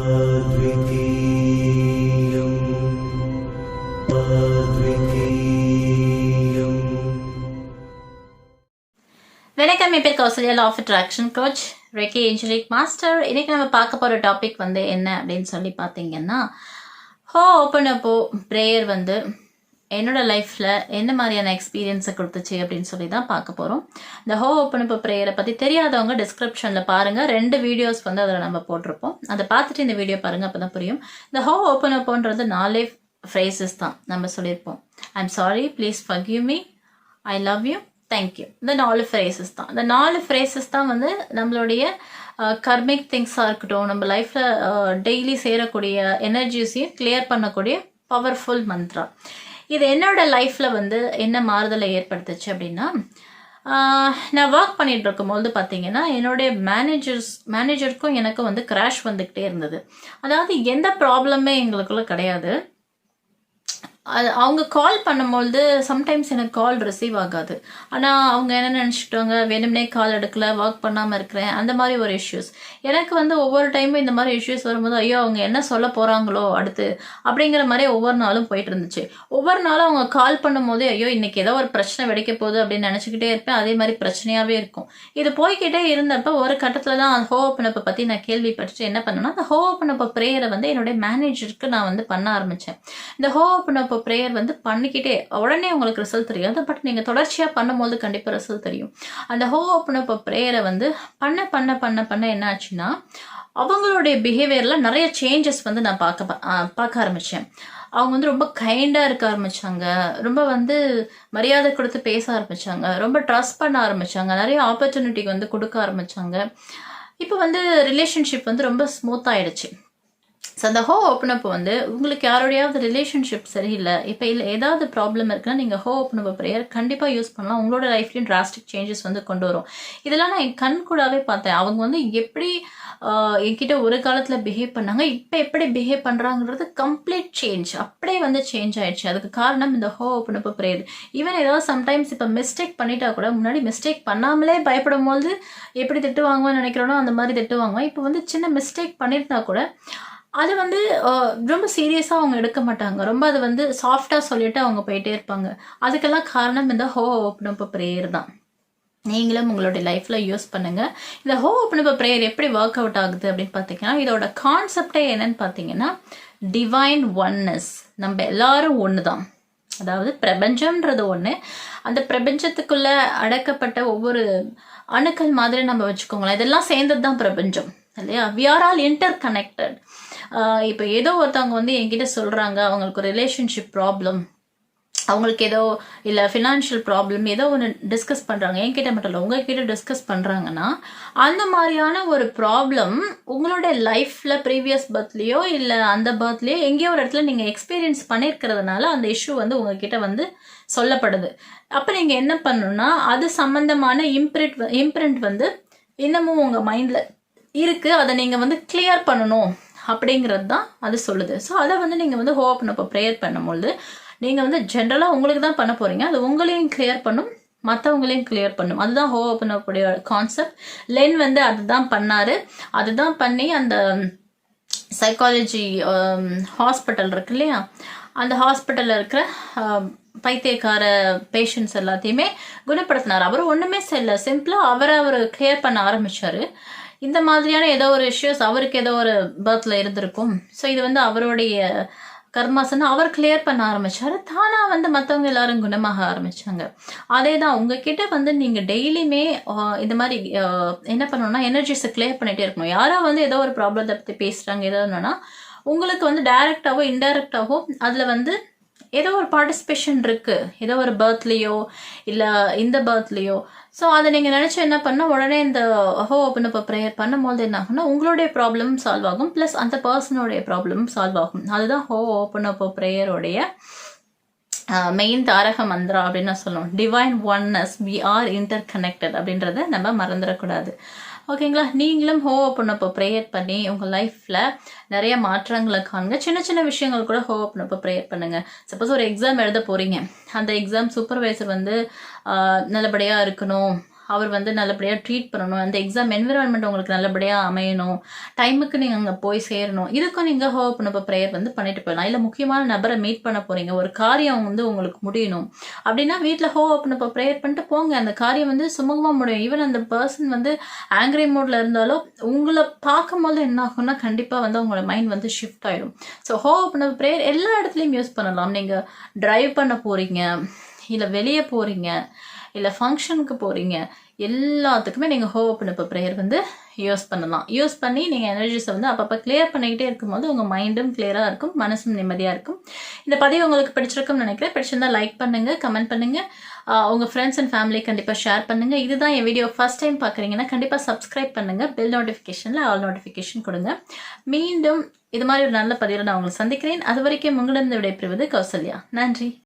வணக்கம், என் பேர் Kousalya, law of attraction coach, reiki angelic master. இன்னைக்கு நம்ம பார்க்க போகிற டாபிக் வந்து என்ன அப்படின்னு சொல்லி பார்த்தீங்கன்னா, ஹோபோனோபோ ப்ரேயர் வந்து என்னோட லைஃப்பில் என்ன மாதிரியான எக்ஸ்பீரியன்ஸை கொடுத்துச்சு அப்படின்னு சொல்லி தான் பார்க்க போகிறோம். இந்த ஹோபோனோபோ ப்ரேயரை பற்றி தெரியாதவங்க டிஸ்கிரிப்ஷனில் பாருங்கள், 2 வீடியோஸ் வந்து அதில் நம்ம போட்டிருப்போம். அதை பார்த்துட்டு இந்த வீடியோ பாருங்கள், அப்போ தான் புரியும். இந்த ஹோபோனோபோன்றது 4 ஃப்ரேசஸ் தான் நம்ம சொல்லியிருப்போம். I'm sorry, please forgive me, I love you, thank you. இந்த 4 ஃப்ரேசஸ் தான். இந்த 4 ஃப்ரேசஸ் தான் வந்து நம்மளுடைய கர்மிக் திங்ஸாக இருக்கட்டும், நம்ம லைஃப்பில் டெய்லி சேரக்கூடிய எனர்ஜிஸையும் கிளியர் பண்ணக்கூடிய பவர்ஃபுல் மந்த்ரா. இது என்னோட லைஃப்பில் வந்து என்ன மாறுதலை ஏற்படுத்துச்சு அப்படின்னா, நான் ஒர்க் பண்ணிட்டு இருக்கும்போது பார்த்தீங்கன்னா, என்னுடைய மேனேஜருக்கும் எனக்கும் வந்து கிராஷ் வந்துக்கிட்டே இருந்தது. அதாவது எந்த ப்ராப்ளமே எங்களுக்குள்ள கிடையாது. அவங்க கால் பண்ணும்போது சம்டைம்ஸ் எனக்கு கால் ரிசீவ் ஆகாது. ஆனால் அவங்க என்ன நினச்சிக்கிட்டாங்க, வேணும்னே கால் எடுக்கல, ஒர்க் பண்ணாமல் இருக்கிறேன், அந்த மாதிரி ஒரு இஷ்யூஸ். எனக்கு வந்து ஒவ்வொரு டைமும் இந்த மாதிரி இஷ்யூஸ் வரும்போது, ஐயோ அவங்க என்ன சொல்ல போகிறாங்களோ அடுத்து அப்படிங்கிற மாதிரி ஒவ்வொரு நாளும் போயிட்டு இருந்துச்சு. ஒவ்வொரு நாளும் அவங்க கால் பண்ணும்போது, ஐயோ இன்னைக்கு ஏதோ ஒரு பிரச்சனை வெடிக்க போகுது அப்படின்னு நினச்சிக்கிட்டே இருப்பேன். அதே மாதிரி பிரச்சனையாகவே இருக்கும். இது போய்கிட்டே இருந்தப்போ ஒரு கட்டத்தில் தான் ஹோபோனோபோ பற்றி நான் கேள்விப்பட்டுட்டு என்ன பண்ணேன்னா, அந்த ஹோபோனோபோ ப்ரேயரை வந்து என்னுடைய மேனேஜருக்கு நான் வந்து பண்ண ஆரம்பித்தேன். இந்த ஹோபோனோபோ ப்ரேயர் வந்து பண்ணிக்கிட்டே உடனே உங்களுக்கு ரிசல்ட் தெரியாது, பட் நீங்கள் தொடர்ச்சியாக பண்ணும்போது கண்டிப்பாக ரிசல்ட் தெரியும். அந்த ஹோபோனோபோ ப்ரேயரை வந்து பண்ண பண்ண பண்ண பண்ண என்ன ஆச்சுன்னா, அவங்களுடைய பிஹேவியரில் நிறைய சேஞ்சஸ் வந்து நான் பார்க்க ஆரம்பித்தேன். அவங்க வந்து ரொம்ப கைண்டாக இருக்க ஆரம்பித்தாங்க, ரொம்ப வந்து மரியாதை கொடுத்து பேச ஆரம்பித்தாங்க, ரொம்ப ட்ரஸ்ட் பண்ண ஆரம்பித்தாங்க, நிறைய ஆப்பர்ச்சுனிட்டி வந்து கொடுக்க ஆரம்பித்தாங்க. இப்போ வந்து ரிலேஷன்ஷிப் வந்து ரொம்ப ஸ்மூத் ஆகிடுச்சு. ஸோ அந்த ஹோபோனோபோ வந்து உங்களுக்கு யாரோடையாவது ரிலேஷன்ஷிப் சரியில்லை, இப்போ இல்லை ஏதாவது ப்ராப்ளம் இருக்குன்னா நீங்கள் ஹோபோனோபோ ப்ரேயர் கண்டிப்பாக யூஸ் பண்ணலாம். உங்களோட லைஃப்லேயும் டிராஸ்டிக் சேஞ்சஸ் வந்து கொண்டு வரும். இதெல்லாம் நான் என் கண் கூடவே பார்த்தேன். அவங்க வந்து எப்படி என்கிட்ட ஒரு காலத்தில் பிஹேவ் பண்ணாங்க, இப்போ எப்படி பிஹேவ் பண்ணுறாங்கிறது கம்ப்ளீட் சேஞ்ச், அப்படியே வந்து சேஞ்ச் ஆயிடுச்சு. அதுக்கு காரணம் இந்த ஹோபோனோபோ ப்ரேயர். ஈவன் ஏதாவது சம்டைம்ஸ் இப்போ மிஸ்டேக் பண்ணிட்டா கூட, முன்னாடி மிஸ்டேக் பண்ணாமலே பயப்படும் போது எப்படி திட்டு வாங்குவேன்னு நினைக்கிறோனோ அந்த மாதிரி திட்டு வாங்குவேன். இப்போ வந்து சின்ன மிஸ்டேக் பண்ணியிருந்தா கூட அது வந்து ரொம்ப சீரியஸாக அவங்க எடுக்க மாட்டாங்க. ரொம்ப அது வந்து சாஃப்டாக சொல்லிட்டு அவங்க போயிட்டே இருப்பாங்க. அதுக்கெல்லாம் காரணம் இந்த ஹோபோனோபோ ப்ரேயர் தான். நீங்களும் உங்களுடைய லைஃப்பில் யூஸ் பண்ணுங்கள். இந்த ஹோபோனோபோ ப்ரேயர் எப்படி ஒர்க் அவுட் ஆகுது அப்படின்னு பார்த்தீங்கன்னா, இதோட கான்செப்டே என்னன்னு பார்த்தீங்கன்னா, டிவைன் ஒன்னஸ். நம்ம எல்லாரும் ஒன்று தான். அதாவது பிரபஞ்சம்ன்றது ஒன்று, அந்த பிரபஞ்சத்துக்குள்ளே அடக்கப்பட்ட ஒவ்வொரு அணுக்கள் மாதிரி நம்ம வச்சுக்கோங்களேன். இதெல்லாம் சேர்ந்தது தான் பிரபஞ்சம் இல்லையா? We are all interconnected. இப்போ ஏதோ ஒருத்தவங்க வந்து என்கிட்ட சொல்கிறாங்க, அவங்களுக்கு ரிலேஷன்ஷிப் ப்ராப்ளம், அவங்களுக்கு ஏதோ இல்லை ஃபினான்ஷியல் ப்ராப்ளம், ஏதோ ஒன்று டிஸ்கஸ் பண்ணுறாங்க, என்கிட்ட மட்டும் இல்லை உங்ககிட்ட டிஸ்கஸ் பண்ணுறாங்கன்னா, அந்த மாதிரியான ஒரு ப்ராப்ளம் உங்களோட லைஃப்பில் ப்ரீவியஸ் பர்த்லேயோ இல்லை அந்த பர்த்லேயோ எங்கேயோ ஒரு இடத்துல நீங்கள் எக்ஸ்பீரியன்ஸ் பண்ணியிருக்கிறதுனால அந்த இஷ்யூ வந்து உங்ககிட்ட வந்து சொல்லப்படுது. அப்போ நீங்கள் என்ன பண்ணணும்னா, அது சம்மந்தமான இம்ப்ரிண்ட் வந்து இன்னமும் உங்கள் மைண்டில் இருக்குது, அதை நீங்கள் வந்து கிளியர் பண்ணணும் அப்படிங்கிறது தான் அது சொல்லுது. ஸோ அதை வந்து நீங்கள் வந்து ஹோபோனோபோ ப்ரேயர் பண்ணும்போது நீங்கள் வந்து ஜென்ரலாக உங்களுக்கு தான் பண்ண போகிறீங்க, அது உங்களையும் கிளியர் பண்ணும், மற்றவங்களையும் கிளியர் பண்ணும். அதுதான் ஹோபோனோபோடைய கான்செப்ட். லென் வந்து அதுதான் பண்ணார். அதுதான் பண்ணி அந்த சைக்காலஜி ஹாஸ்பிட்டல் இருக்கு இல்லையா, அந்த ஹாஸ்பிட்டலில் இருக்கிற பைத்தியக்கார பேஷண்ட்ஸ் எல்லாத்தையுமே குணப்படுத்தினார். அவர் ஒன்றுமே செய்யல, சிம்பிளாக அவர் கிளியர் பண்ண ஆரம்பித்தார். இந்த மாதிரியான ஏதோ ஒரு இஷ்யூஸ் அவருக்கு ஏதோ ஒரு பர்த்தில் இருந்திருக்கும். ஸோ இது வந்து அவருடைய கர்மாசனை அவர் கிளியர் பண்ண ஆரம்பித்தார். தானாக வந்து மற்றவங்க எல்லாரும் குணமாக ஆரம்பித்தாங்க. அதே தான் உங்ககிட்ட வந்து நீங்கள் டெய்லியுமே இந்த மாதிரி என்ன பண்ணணும்னா, எனர்ஜிஸை கிளியர் பண்ணிகிட்டே இருக்கணும். யாரோ வந்து ஏதோ ஒரு ப்ராப்ளத்தை பற்றி பேசுகிறாங்க, ஏதோ ஒன்றுனா உங்களுக்கு வந்து டைரெக்டாகவோ இன்டைரக்டாகவோ அதில் வந்து ஏதோ ஒரு பார்ட்டிசிபேஷன் இருக்குது, ஏதோ ஒரு பர்த்லேயோ இல்லை இந்த பர்த்லேயோ. ஸோ அதை நீங்கள் நினச்சி என்ன பண்ணால் உடனே இந்த ஹோபோனோபோ ப்ரேயர் பண்ணும்போது என்ன ஆகும்னா, உங்களுடைய ப்ராப்ளமும் சால்வ் ஆகும், ப்ளஸ் அந்த பர்சனுடைய ப்ராப்ளமும் சால்வ் ஆகும். அதுதான் ஹோபோனோபோ ப்ரேயருடைய மெயின் தாரக மந்திரா அப்படின்னு நான் சொல்லுவோம். Divine oneness, we are interconnected அப்படின்றத நம்ம மறந்துடக்கூடாது. ஓகேங்களா? நீங்களும் ஹோபோனோபோ ப்ரேயர் பண்ணி உங்கள் லைஃப்பில் நிறைய மாற்றங்களை காணுங்க. சின்ன சின்ன விஷயங்கள் கூட ஹோபோனோபோ ப்ரேயர் பண்ணுங்கள். சப்போஸ் ஒரு எக்ஸாம் எழுத போகிறீங்க, அந்த எக்ஸாம் சூப்பர்வைசர் வந்து நல்லபடியாக இருக்கணும் அவர் வந்து நல்லபடியாக ட்ரீட் பண்ணணும், அந்த எக்ஸாம் என்விரான்மெண்ட் உங்களுக்கு நல்லபடியாக அமையணும், டைமுக்கு நீங்கள் அங்கே போய் சேரணும். இதுக்கும் நீங்கள் ஹோப்பனப்போ ப்ரேயர் வந்து பண்ணிட்டு போயிடலாம். இல்லை முக்கியமான நபரை மீட் பண்ண போகிறீங்க, ஒரு காரியம் வந்து உங்களுக்கு முடியணும் அப்படின்னா வீட்டில் ஹோப்பனப்போ ப்ரேயர் பண்ணிட்டு போங்க. அந்த காரியம் வந்து சுமூகமாக முடியும். ஈவன் அந்த பர்சன் வந்து ஆங்கிரி மூடில் இருந்தாலும் உங்களை பார்க்கும்போது என்ன ஆகும்னா கண்டிப்பாக வந்து உங்களோட மைண்ட் வந்து ஷிஃப்ட் ஆகிடும். ஸோ ஹோப்பனப்போ ப்ரேயர் எல்லா இடத்துலையும் யூஸ் பண்ணலாம். நீங்கள் டிரைவ் பண்ண போகிறீங்க, இல்லை வெளியே போகிறீங்க, இல்லை ஃபங்க்ஷனுக்கு போகிறீங்க, எல்லாத்துக்குமே நீங்கள் ஹோப்பனப்போ ப்ரேயர் வந்து யூஸ் பண்ணலாம். யூஸ் பண்ணி நீங்கள் எனர்ஜிஸை வந்து அப்பப்போ கிளியர் பண்ணிக்கிட்டே இருக்கும்போது உங்கள் மைண்டும் கிளியராக இருக்கும், மனசும் நிம்மதியாக இருக்கும். இந்த பதிவு உங்களுக்கு பிடிச்சிருக்கும்னு நினைக்கிறேன். பிடிச்சிருந்தா லைக் பண்ணுங்கள், கமெண்ட் பண்ணுங்கள், உங்கள் ஃப்ரெண்ட்ஸ் அண்ட் ஃபேமிலி கண்டிப்பாக ஷேர் பண்ணுங்கள். இதுதான் என் வீடியோ ஃபர்ஸ்ட் டைம் பார்க்குறீங்கன்னா கண்டிப்பாக சப்ஸ்கிரைப் பண்ணுங்கள். பெல் நோட்டிஃபிகேஷனில் ஆல் நோட்டிஃபிகேஷன் கொடுங்க. மீண்டும் இது மாதிரி ஒரு நல்ல பதிவில் நான் உங்களை சந்திக்கிறேன். அது வரைக்கும் உங்களிடம் விடைபெறுவது கௌசல்யா. நன்றி.